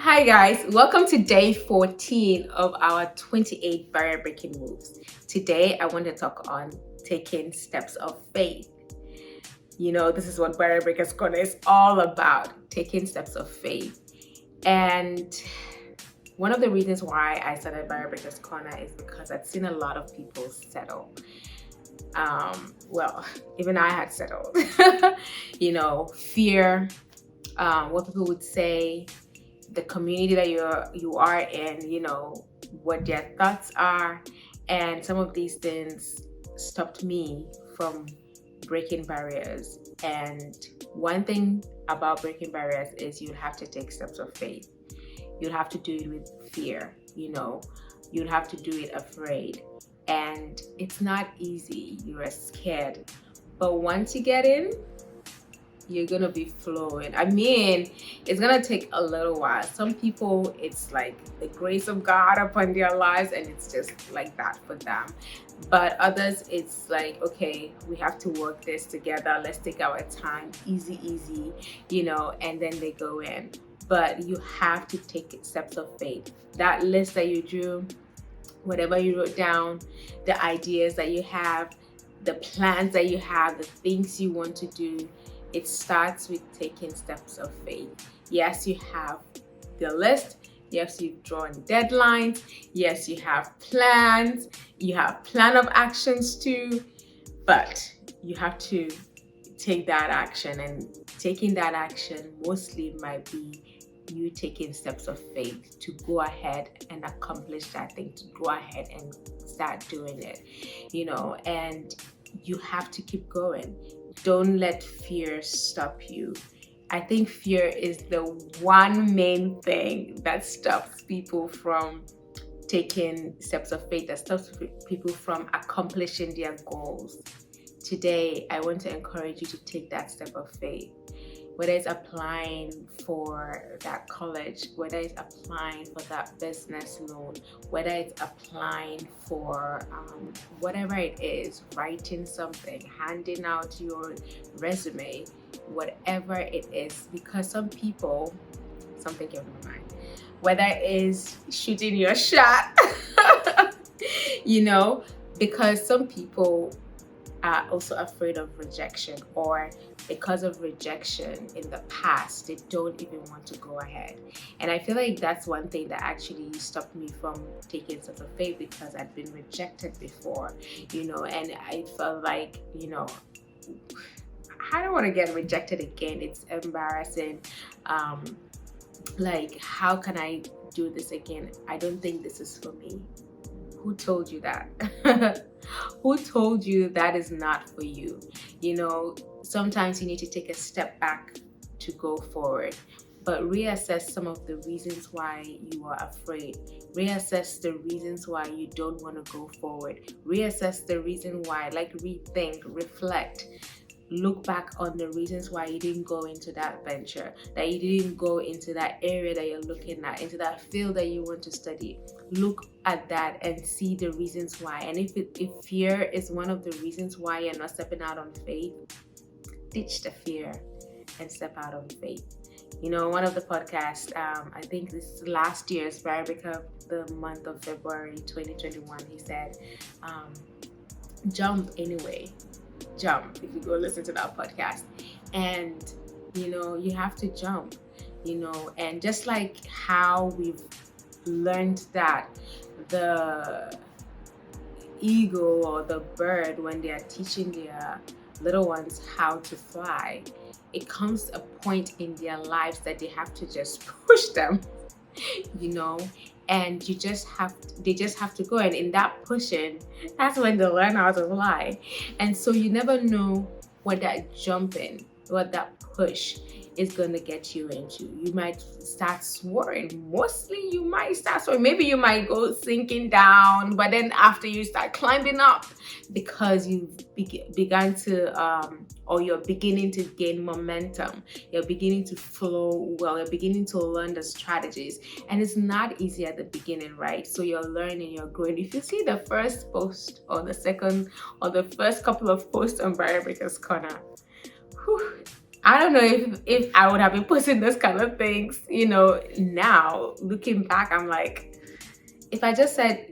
Hi guys, welcome to day 14 of our 28 barrier breaking moves. Today I want to talk on taking steps of faith. This is what Barrier Breakers Corner is all about, taking steps of faith. And one of the reasons why I started Barrier Breakers Corner is because I'd seen a lot of people settle. Even I had settled. Fear, what people would say, the community that you are in, what their thoughts are, and some of these things stopped me from breaking barriers. And one thing about breaking barriers is you'd have to take steps of faith. You'd have to do it with fear, you'd have to do it afraid, and it's not easy. You're scared, but once you get in, you're gonna be flowing. It's gonna take a little while. Some people, it's like the grace of God upon their lives and it's just like that for them. But others, it's like, okay, we have to work this together. Let's take our time, easy, and then they go in. But you have to take steps of faith. That list that you drew, whatever you wrote down, the ideas that you have, the plans that you have, the things you want to do, it starts with taking steps of faith. Yes, you have the list. Yes, you've drawn deadlines. Yes, you have plans. You have plan of actions too. But you have to take that action, and taking that action mostly might be you taking steps of faith to go ahead and accomplish that thing, to go ahead and start doing it, and you have to keep going. Don't let fear stop you. I think fear is the one main thing that stops people from taking steps of faith, that stops people from accomplishing their goals. Today, I want to encourage you to take that step of faith. Whether it's applying for that college, whether it's applying for that business loan, whether it's applying for whatever it is, writing something, handing out your resume, whatever it is, because something came to my mind, whether it is shooting your shot, because some people are also afraid of rejection, or because of rejection in the past, they don't even want to go ahead. And I feel like that's one thing that actually stopped me from taking steps of faith, because I'd been rejected before, and I felt like, I don't want to get rejected again. It's embarrassing. Like, how can I do this again? I don't think this is for me. Who told you that? Who told you that is not for you? Sometimes you need to take a step back to go forward, but reassess some of the reasons why you are afraid. Reassess the reasons why you don't want to go forward. Reassess the reason why, like rethink, reflect. Look back on the reasons why you didn't go into that venture, that you didn't go into that area that you're looking at, into that field that you want to study. Look at that and see the reasons why. And if fear is one of the reasons why you're not stepping out on faith, ditch the fear and step out on faith. One of the podcasts, I think this last year's Barrier, the month of February 2021, he said, jump anyway. Jump. If you go listen to that podcast, and you have to jump, and just like how we've learned that the eagle or the bird, when they are teaching their little ones how to fly, it comes a point in their lives that they have to just push them, and they just have to go, and in that pushing, that's when they learn how to fly. And so you never know what that jumping, what that push is going to get you into. You might start soaring. Mostly you might start soaring. Maybe you might go sinking down, but then after you start climbing up, because you've begun to or you're beginning to gain momentum, you're beginning to flow well, you're beginning to learn the strategies. And it's not easy at the beginning, right? So you're learning, you're growing. If you see the first post or the second or the first couple of posts on Barrier Breakers Corner, I don't know if I would have been posting those kind of things, now looking back, I'm like, if I just said,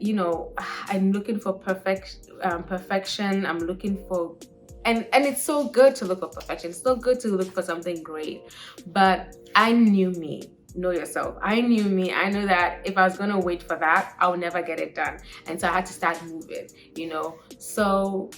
I'm looking for perfection, I'm looking for, and it's so good to look for perfection. It's so good to look for something great. But I knew me. Know yourself. I knew me. I knew that if I was gonna wait for that, I would never get it done. And so I had to start moving. So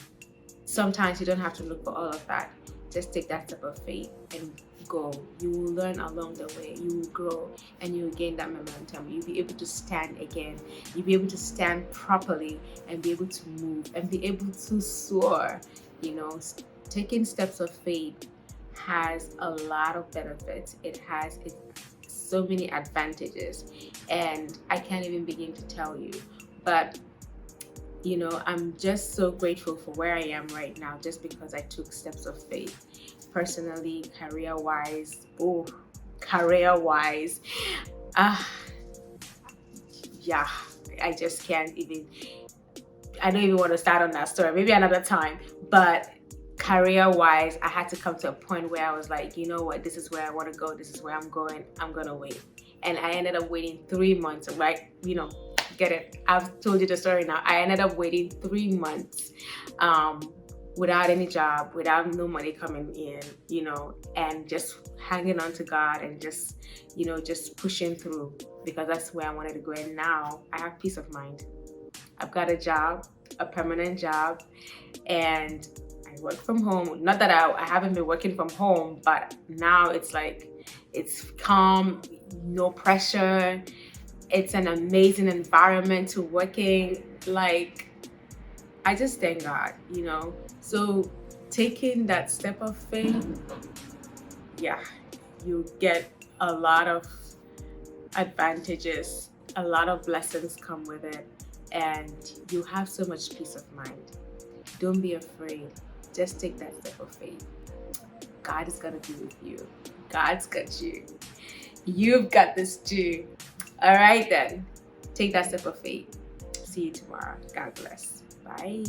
sometimes you don't have to look for all of that. Just take that step of faith and go. You will learn along the way. You will grow and you will gain that momentum. You'll be able to stand again. You'll be able to stand properly and be able to move and be able to soar. Taking steps of faith has a lot of benefits. It has so many advantages, and I can't even begin to tell you. But I'm just so grateful for where I am right now, just because I took steps of faith. Personally, career-wise, yeah, I just can't even, I don't even want to start on that story, maybe another time. But career-wise, I had to come to a point where I was like, you know what, this is where I want to go, this is where I'm going, I'm gonna wait. And I ended up waiting 3 months, right? Get it? I've told you the story now. I ended up waiting 3 months without any job, without no money coming in, and just hanging on to God and just pushing through, because that's where I wanted to go. And now I have peace of mind. I've got a job, a permanent job, and I work from home. Not that I haven't been working from home, but now it's like, it's calm, no pressure. It's an amazing environment to working. Like, I just thank God, So taking that step of faith, yeah, you get a lot of advantages, a lot of blessings come with it, and you have so much peace of mind. Don't be afraid. Just take that step of faith. God is gonna be with you. God's got you. You've got this too. All right, then. Take that step of faith. See you tomorrow. God bless. Bye.